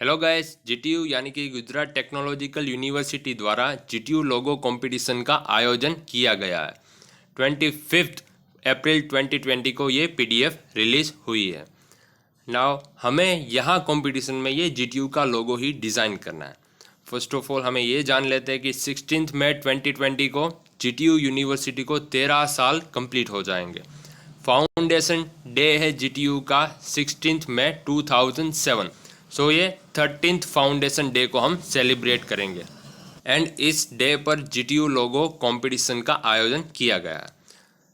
Hello guys, GTU यानी कि Gujarat technological university द्वारा जीटीयू लोगो कंपटीशन का आयोजन किया गया है। 25 अप्रैल 2020 को ये पीडीएफ रिलीज हुई है। नाउ हमें यहाँ कंपटीशन में ये जीटीयू का लोगो ही डिज़ाइन करना है। फर्स्ट ऑफ ऑल हमें ये जान लेते हैं कि 16 मई 2020 को जीटीयू यूनिवर्सिटी को 13 साल कंप्लीट हो जाएंगे। फाउंडेशन डे है जीटीयू का 16 मई 2007। सो ये 13th फाउंडेशन डे को हम सेलिब्रेट करेंगे एंड इस डे पर जीटीयू लोगो कंपटीशन का आयोजन किया गया है।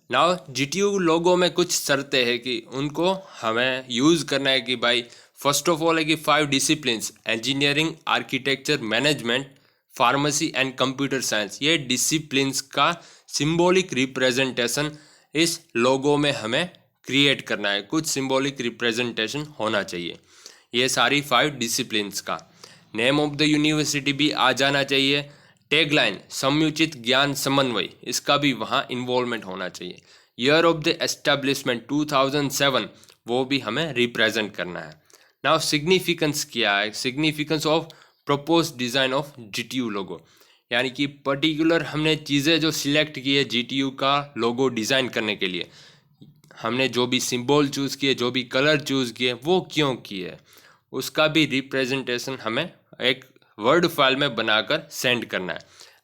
नाउ जीटीयू लोगो में कुछ शर्तें हैं कि उनको हमें यूज़ करना है कि भाई फर्स्ट ऑफ ऑल है कि 5 disciplines engineering, architecture, management, pharmacy and computer science, ये डिसिप्लिन्स का सिंबॉलिक रिप्रेजेंटेशन इस लोगो में हमें क्रिएट करना है। कुछ सिंबॉलिक रिप्रेजेंटेशन होना चाहिए। ये सारी 5 डिसिप्लिन्स का नेम ऑफ द यूनिवर्सिटी भी आ जाना चाहिए। टैगलाइन समुचित ज्ञान समन्वय, इसका भी वहाँ इन्वॉल्वमेंट होना चाहिए। ईयर ऑफ द एस्टेब्लिशमेंट 2007, वो भी हमें रिप्रेजेंट करना है। नाउ सिग्निफिकेंस क्या है? Significance of propose design of GTU logo, यानी कि पर्टिकुलर हमने चीज़ें जो सिलेक्ट की है जीटीयू का लोगो डिज़ाइन करने के लिए, हमने जो भी सिंबल चूज़ किए, जो भी कलर चूज़ किए, वो क्यों किए, उसका भी रिप्रेजेंटेशन हमें एक वर्ड फाइल में बनाकर सेंड करना है।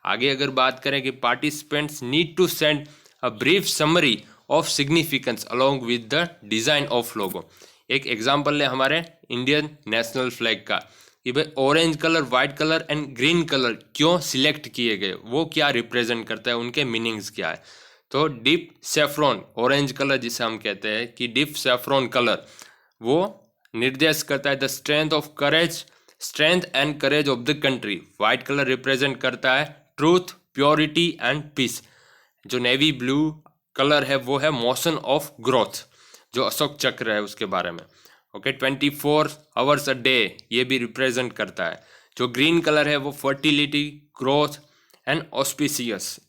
आगे अगर बात करें कि participants need to send a brief summary of significance along with the design of logo. एक एग्जांपल ले हमारे इंडियन नेशनल फ्लैग का कि भाई orange colour, white colour and green colour क्यों सिलेक्ट किए गए, वो क्या रिप्रेजेंट करता है, उनके मीनिंग्स क्या है। तो डीप सेफ्रॉन ऑरेंज कलर जिसे हम कहते हैं कि डीप सेफ्रॉन कलर, वो निर्देश करता है the strength and courage of the country. White colour represent करता है ट्रूथ, प्योरिटी एंड पीस। जो नेवी ब्लू कलर है वो है मोशन ऑफ ग्रोथ, जो अशोक चक्र है उसके बारे में। ओके, 24 आवर्स अ डे, ये भी रिप्रेजेंट करता है। जो ग्रीन कलर है वो फर्टिलिटी, ग्रोथ एंड ऑस्पिशियस।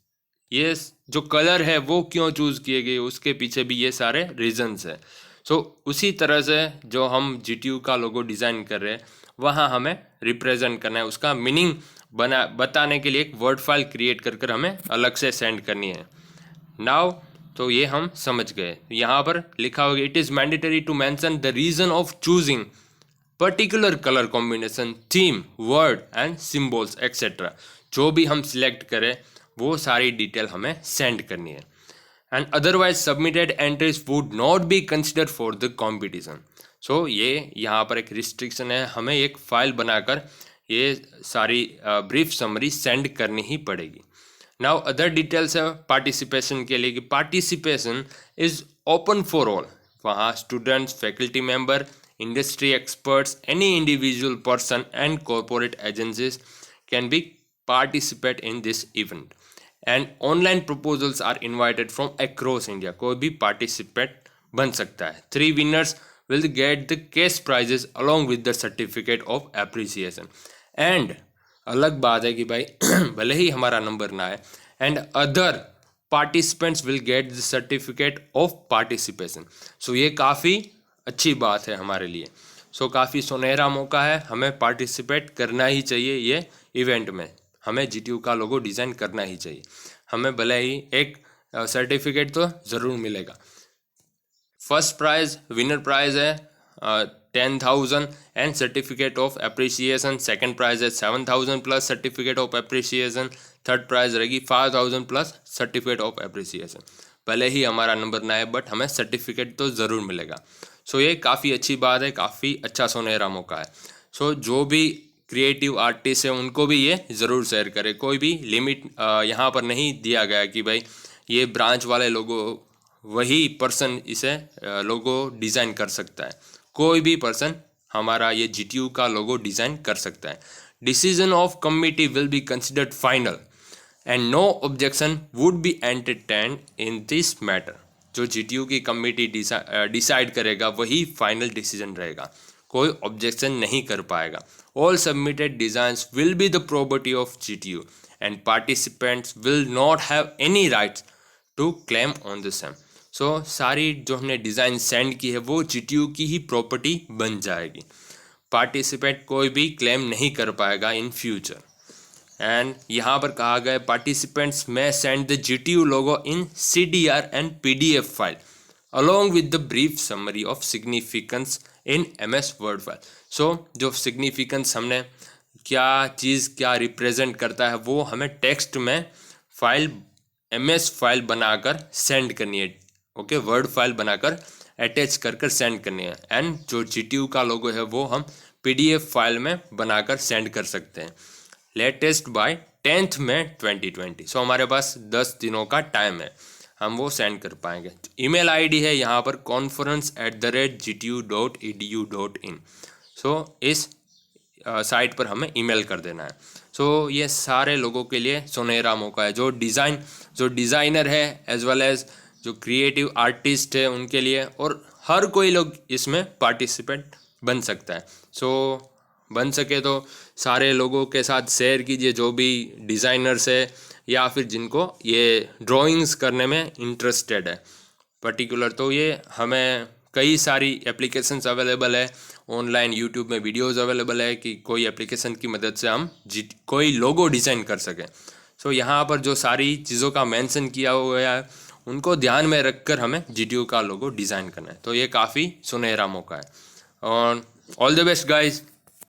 ये जो कलर है वो क्यों चूज़ किए गए, उसके पीछे भी ये सारे रीजंस हैं। सो उसी तरह से जो हम जीटीयू का लोगो डिज़ाइन कर रहे हैं, वहाँ हमें रिप्रेजेंट करना है, उसका मीनिंग बताने के लिए एक वर्ड फाइल क्रिएट कर कर हमें अलग से सेंड करनी है। नाउ तो ये हम समझ गए। यहाँ पर लिखा होगा it is mandatory to mention the reason of choosing particular colour combination, theme, word and symbols etcetera. जो भी हम सिलेक्ट करें वो सारी डिटेल हमें सेंड करनी है। And otherwise submitted entries would not be consider for the competition. So ये यहाँ पर एक रिस्ट्रिक्शन है, हमें एक फाइल बनाकर ये सारी ब्रीफ समरी सेंड करनी ही पड़ेगी। नाउ अदर डिटेल्स है पार्टिसिपेशन के लिए कि participation is open for all. वहाँ students, faculty member, industry experts, any individual person and corporate agencies can be participate in this event and online proposals are invited from across India. कोई भी participate बन सकता है। 3 winners will get the cash prizes along with the certificate of appreciation. And अलग बात है कि भाई भले ही हमारा नंबर ना आए, and other participants will get the certificate of participation. So ये काफ़ी अच्छी बात है हमारे लिए। सो काफ़ी सुनहरा मौका है, हमें पार्टिसिपेट करना ही चाहिए ये इवेंट में। हमें जीटीयू का लोगो डिज़ाइन करना ही चाहिए। हमें भले ही एक सर्टिफिकेट तो ज़रूर मिलेगा। फर्स्ट प्राइज, विनर प्राइज है 10,000 and certificate of appreciation. Second prize है 7,000 plus certificate of appreciation. Third prize रहेगी 5,000 प्लस सर्टिफिकेट ऑफ अप्रिसिएशन। भले ही हमारा नंबर ना आए बट हमें सर्टिफिकेट तो ज़रूर मिलेगा। सो ये काफ़ी अच्छी बात है, काफ़ी अच्छा सुनहरा मौका है। सो जो भी क्रिएटिव आर्टिस्ट है उनको भी ये ज़रूर शेयर करें। कोई भी लिमिट यहाँ पर नहीं दिया गया कि भाई ये ब्रांच वाले लोगों, वही पर्सन इसे लोगो डिज़ाइन कर सकता है। कोई भी पर्सन हमारा ये जीटीयू का लोगो डिज़ाइन कर सकता है। Decision of committee will be considered final and no objection would be entertained in this matter. जो जीटीयू की कमिटी डिसाइड करेगा वही फाइनल डिसीजन रहेगा, कोई ऑब्जेक्शन नहीं कर पाएगा। All submitted designs will be the property of GTU and participants will not have any rights to claim on the same. So सारी जो हमने डिज़ाइन सेंड की है वो जीटीयू की ही प्रॉपर्टी बन जाएगी। पार्टिसिपेंट कोई भी क्लेम नहीं कर पाएगा इन फ्यूचर। एंड यहाँ पर कहा गया पार्टिसिपेंट्स में send the GTU logo in CDR and PDF file along with the brief summary of significance in MS Word file. So जो सिग्निफिकेंस हमने क्या चीज़ क्या रिप्रेजेंट करता है वो हमें टेक्स्ट में फाइल MS फाइल बनाकर सेंड करनी है। ओके, वर्ड फाइल बनाकर अटैच कर सेंड करनी है। एंड जो GTU का लोगो है वो हम PDF फाइल में बनाकर सेंड कर सकते हैं लेटेस्ट बाय 10 मई 2020। सो हमारे पास 10 दिनों का टाइम है, हम वो सेंड कर पाएंगे। ईमेल आईडी है यहाँ पर conference@gtu.edu.in। सो इस साइट पर हमें ईमेल कर देना है। सो ये सारे लोगों के लिए सुनहरा मौका है, जो डिज़ाइनर है एज वेल एज जो क्रिएटिव आर्टिस्ट है उनके लिए, और हर कोई लोग इसमें पार्टिसिपेंट बन सकता है। सो बन सके तो सारे लोगों के साथ शेयर कीजिए, जो भी डिज़ाइनर्स है या फिर जिनको ये ड्राइंग्स करने में इंटरेस्टेड है पर्टिकुलर। तो ये हमें कई सारी एप्लीकेशंस अवेलेबल है ऑनलाइन, यूट्यूब में वीडियोस अवेलेबल है कि कोई एप्लीकेशन की मदद से हम कोई लोगो डिज़ाइन कर सकें। सो यहाँ पर जो सारी चीज़ों का मेंशन किया हुआ है उनको ध्यान में रखकर हमें GTU का लोगो डिज़ाइन करना है। तो ये काफ़ी सुनहरा मौका है। और ऑल द बेस्ट गाइज।